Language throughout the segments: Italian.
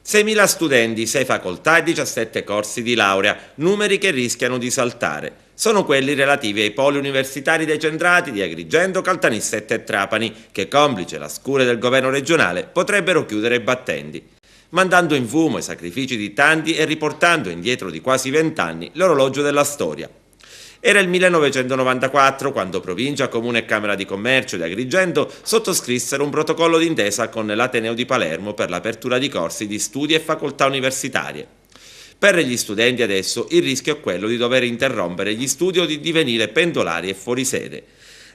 6.000 studenti, 6 facoltà e 17 corsi di laurea, numeri che rischiano di saltare. Sono quelli relativi ai poli universitari decentrati di Agrigento, Caltanissetta e Trapani, che, complice la scure del governo regionale, potrebbero chiudere i battenti, mandando in fumo i sacrifici di tanti e riportando indietro di quasi 20 anni l'orologio della storia. Era il 1994 quando Provincia, Comune e Camera di Commercio di Agrigento sottoscrissero un protocollo d'intesa con l'Ateneo di Palermo per l'apertura di corsi di studi e facoltà universitarie. Per gli studenti adesso il rischio è quello di dover interrompere gli studi o di divenire pendolari e fuori sede.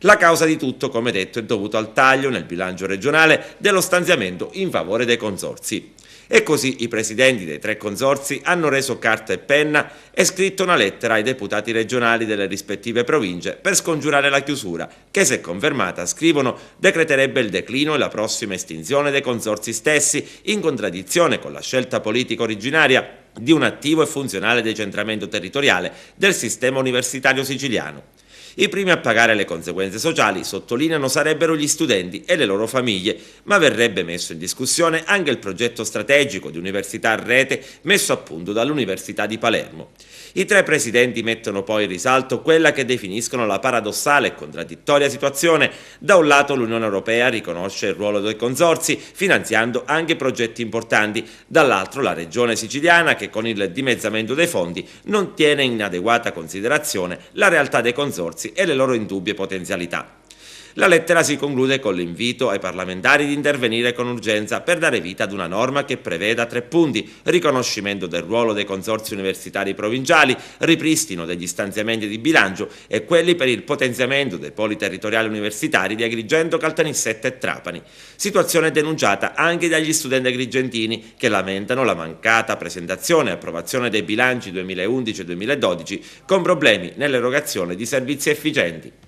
La causa di tutto, come detto, è dovuta al taglio nel bilancio regionale dello stanziamento in favore dei consorzi. E così i presidenti dei 3 consorzi hanno reso carta e penna e scritto una lettera ai deputati regionali delle rispettive province per scongiurare la chiusura, che se confermata, scrivono, decreterebbe il declino e la prossima estinzione dei consorzi stessi, in contraddizione con la scelta politica originaria di un attivo e funzionale decentramento territoriale del sistema universitario siciliano. I primi a pagare le conseguenze sociali, sottolineano, sarebbero gli studenti e le loro famiglie, ma verrebbe messo in discussione anche il progetto strategico di università a rete messo a punto dall'Università di Palermo. I 3 presidenti mettono poi in risalto quella che definiscono la paradossale e contraddittoria situazione: da un lato l'Unione Europea riconosce il ruolo dei consorzi, finanziando anche progetti importanti, dall'altro la Regione siciliana, che con il dimezzamento dei fondi non tiene in adeguata considerazione la realtà dei consorzi e le loro indubbie potenzialità. La lettera si conclude con l'invito ai parlamentari di intervenire con urgenza per dare vita ad una norma che preveda 3 punti: riconoscimento del ruolo dei consorzi universitari provinciali, ripristino degli stanziamenti di bilancio e quelli per il potenziamento dei poli territoriali universitari di Agrigento, Caltanissetta e Trapani. Situazione denunciata anche dagli studenti agrigentini, che lamentano la mancata presentazione e approvazione dei bilanci 2011 e 2012 con problemi nell'erogazione di servizi efficienti.